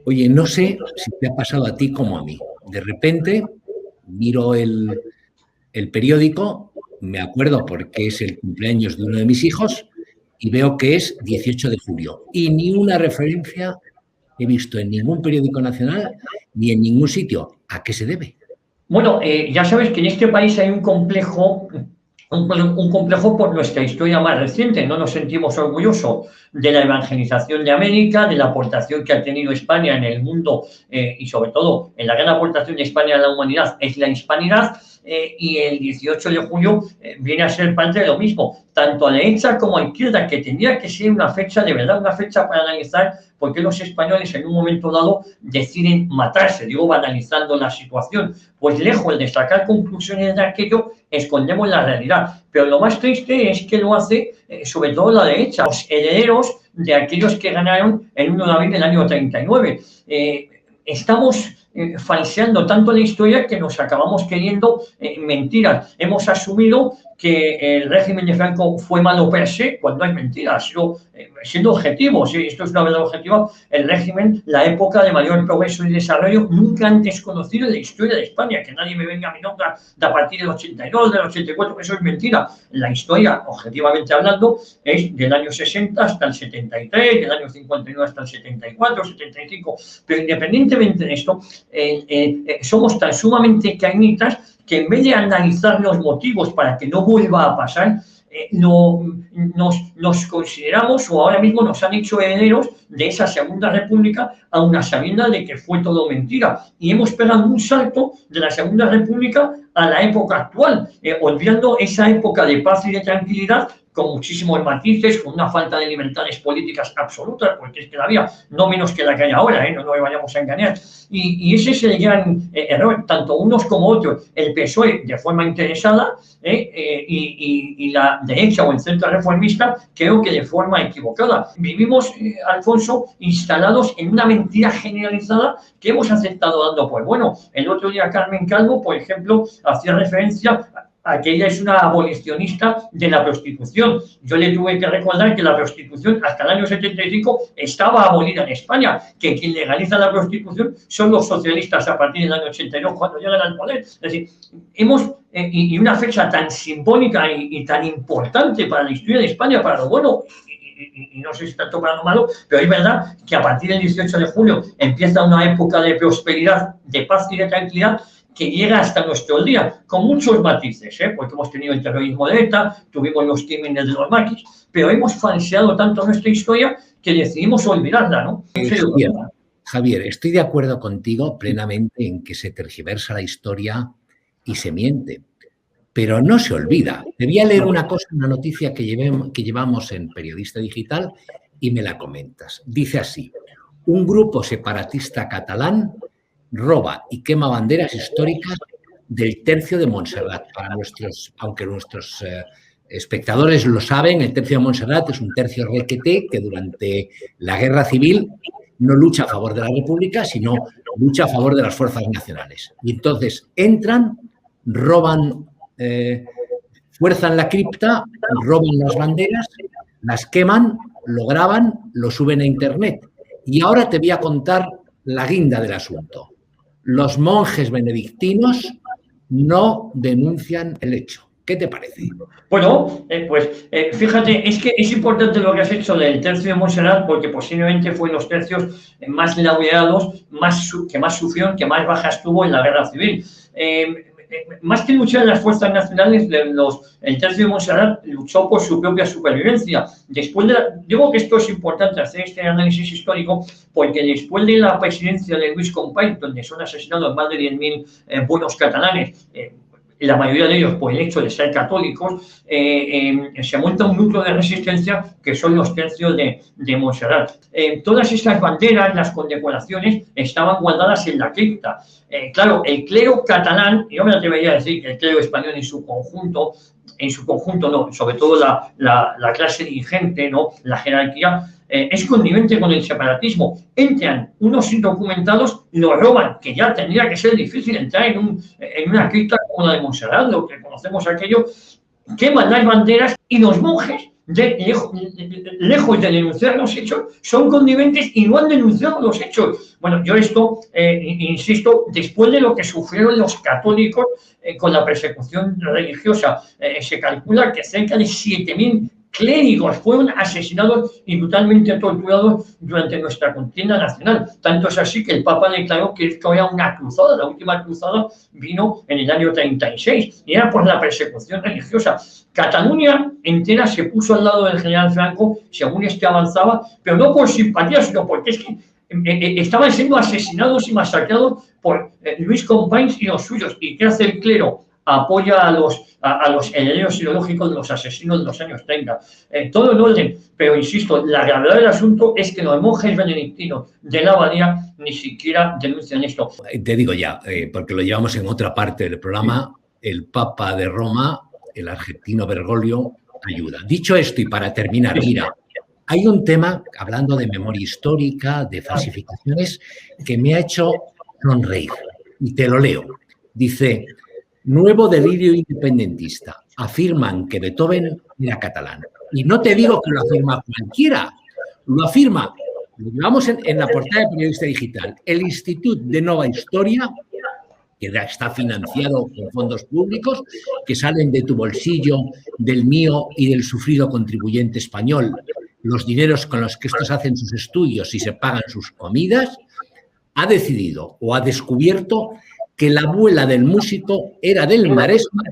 Oye, no sé si te ha pasado a ti como a mí. De repente miro el periódico, me acuerdo porque es el cumpleaños de uno de mis hijos y veo que es 18 de julio. Y ni una referencia he visto en ningún periódico nacional ni en ningún sitio. ¿A qué se debe? Bueno, ya sabes que en este país hay un complejo por nuestra historia más reciente. No nos sentimos orgullosos de la evangelización de América, de la aportación que ha tenido España en el mundo y sobre todo en la gran aportación de España a la humanidad es la hispanidad. Y el 18 de julio viene a ser parte de lo mismo, tanto a derecha como a izquierda, que tendría que ser una fecha de verdad, una fecha para analizar por qué los españoles en un momento dado deciden matarse, digo, banalizando la situación. Pues lejos de sacar conclusiones de aquello, escondemos la realidad. Pero lo más triste es que lo hace sobre todo la derecha, los herederos de aquellos que ganaron el 1 de abril del año 39. Estamos falseando tanto la historia que nos acabamos queriendo mentiras. Hemos asumido que el régimen de Franco fue malo per se, cuando hay mentiras, siendo objetivos, ¿sí? Esto es una verdad objetiva, el régimen, la época de mayor progreso y desarrollo nunca antes conocido en la historia de España, que nadie me venga a mi nombre de a partir del 82, del 84, eso es mentira. La historia, objetivamente hablando, es del año 60 hasta el 73, del año 59 hasta el 74, 75, pero independientemente de esto, somos tan sumamente cañitas que en vez de analizar los motivos para que no vuelva a pasar, nos consideramos o ahora mismo nos han hecho herederos de esa Segunda República a una sabienda de que fue todo mentira. Y hemos pegado un salto de la Segunda República a la época actual, olvidando esa época de paz y de tranquilidad con muchísimos matices, con una falta de libertades políticas absolutas, porque es que la había, no menos que la que hay ahora, no nos vayamos a engañar. Y ese es el gran error, tanto unos como otros. El PSOE de forma interesada y la derecha o el centro reformista creo que de forma equivocada. Vivimos, Alfonso, instalados en una mentira generalizada que hemos aceptado dando por bueno. El otro día Carmen Calvo, por ejemplo, hacía referencia a que ella es una abolicionista de la prostitución. Yo le tuve que recordar que la prostitución hasta el año 75 estaba abolida en España, que quien legaliza la prostitución son los socialistas a partir del año 82 cuando llegan al poder. Es decir, hemos, y una fecha tan simbólica y tan importante para la historia de España, para lo bueno, y no sé si tanto para lo malo, pero es verdad que a partir del 18 de julio empieza una época de prosperidad, de paz y de tranquilidad, que llega hasta nuestro día, con muchos matices, porque hemos tenido el terrorismo de ETA, tuvimos los crímenes de los maquis, pero hemos falseado tanto nuestra historia que decidimos olvidarla, ¿no? Javier, estoy de acuerdo contigo plenamente en que se tergiversa la historia y se miente, pero no se olvida. Te voy a leer una cosa, una noticia que llevamos en Periodista Digital y me la comentas. Dice así: un grupo separatista catalán roba y quema banderas históricas del Tercio de Montserrat. Aunque nuestros espectadores lo saben, el Tercio de Montserrat es un tercio requeté que durante la Guerra Civil no lucha a favor de la República, sino lucha a favor de las fuerzas nacionales. Y entonces entran, roban, fuerzan la cripta, roban las banderas, las queman, lo graban, lo suben a Internet. Y ahora te voy a contar la guinda del asunto. Los monjes benedictinos no denuncian el hecho. ¿Qué te parece? Bueno, fíjate, es que es importante lo que has hecho del Tercio de Montserrat porque posiblemente fue los tercios más laureados, que más sufrieron, que más bajas tuvo en la Guerra Civil. Más que luchar en las fuerzas nacionales, el Tercio de Montserrat luchó por su propia supervivencia. Digo que esto es importante, hacer este análisis histórico, porque después de la presidencia de Luis Companys, donde son asesinados más de 10.000 buenos catalanes, la mayoría de ellos por el hecho de ser católicos, se monta un núcleo de resistencia que son los tercios de Montserrat. Todas estas banderas, las condecoraciones, estaban guardadas en la cripta. Claro, el clero catalán, yo me atrevería a decir que el clero español en su conjunto no, sobre todo la clase dirigente, ¿no? La jerarquía, es connivente con el separatismo. Entran unos indocumentados, lo roban, que ya tendría que ser difícil entrar en una cripta como la de Montserrat, lo que conocemos aquello, queman las banderas y los monjes lejos de denunciar los hechos, son conniventes y no han denunciado los hechos. Bueno, yo esto, insisto, después de lo que sufrieron los católicos con la persecución religiosa, se calcula que cerca de 7.000 clérigos fueron asesinados y brutalmente torturados durante nuestra contienda nacional. Tanto es así que el Papa declaró que esto era una cruzada. La última cruzada vino en el año 36 y era por la persecución religiosa. Cataluña entera se puso al lado del general Franco según este avanzaba, pero no por simpatía, sino porque es que estaban siendo asesinados y masacrados por Luis Companys y los suyos. ¿Y qué hace el clero? Apoya a los herederos ideológicos de los asesinos de los años 30. Todo en orden, pero insisto, la gravedad del asunto es que los monjes benedictinos de la abadía ni siquiera denuncian esto. Te digo ya, porque lo llevamos en otra parte del programa, el Papa de Roma, el argentino Bergoglio, ayuda. Dicho esto, y para terminar, mira, hay un tema, hablando de memoria histórica, de falsificaciones, que me ha hecho sonreír, y te lo leo. Dice: nuevo delirio independentista. Afirman que Beethoven era catalán. Y no te digo que lo afirma cualquiera, lo afirma, lo llevamos en la portada de Periodista Digital, el Institut de Nova Historia, que está financiado con fondos públicos que salen de tu bolsillo, del mío y del sufrido contribuyente español, los dineros con los que estos hacen sus estudios y se pagan sus comidas, ha decidido o ha descubierto que la abuela del músico era del Maresme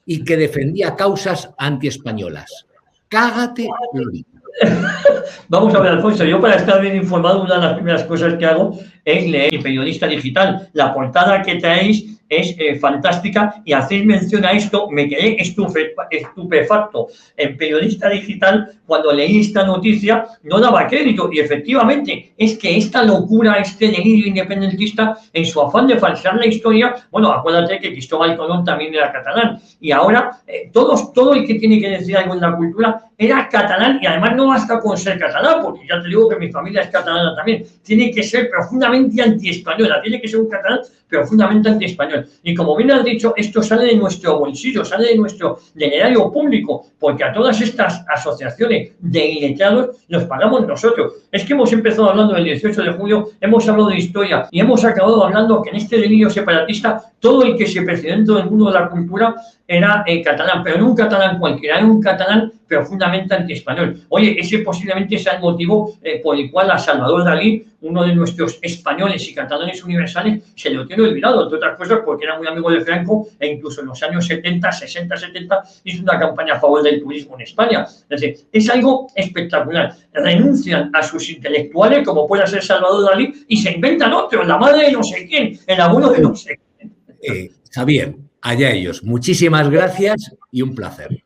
y que defendía causas antiespañolas. Cágate, Lorita. Vamos a ver, Alfonso, yo para estar bien informado, una de las primeras cosas que hago es leer Periodista Digital. La portada que traéis es fantástica y hacéis mención a esto, me quedé estupefacto. En Periodista Digital, cuando leí esta noticia, no daba crédito y efectivamente es que esta locura, este delirio independentista, en su afán de falsear la historia, bueno, acuérdate que Cristóbal Colón también era catalán y ahora todo el que tiene que decir algo en la cultura era catalán y además no basta con ser catalán, porque ya te digo que mi familia es catalana también, tiene que ser profundamente antiespañola, tiene que ser un catalán profundamente antiespañol. Y como bien has dicho, esto sale de nuestro bolsillo, sale de nuestro erario público, porque a todas estas asociaciones de iletrados los pagamos nosotros. Es que hemos empezado hablando del 18 de julio, hemos hablado de historia y hemos acabado hablando que en este delirio separatista todo el que se preside dentro del mundo de la cultura era catalán, pero no un catalán cualquiera, era un catalán profundamente antiespañol. Oye, ese posiblemente sea el motivo por el cual a Salvador Dalí, uno de nuestros españoles y catalanes universales, se lo tiene olvidado, entre otras cosas porque era muy amigo de Franco e incluso en los años 70, 60, 70 hizo una campaña a favor del turismo en España. Es decir, es algo espectacular. Renuncian a sus intelectuales, como puede ser Salvador Dalí, y se inventan otros, la madre de no sé quién, el abuelo de no sé quién. Javier, allá ellos. Muchísimas gracias y un placer.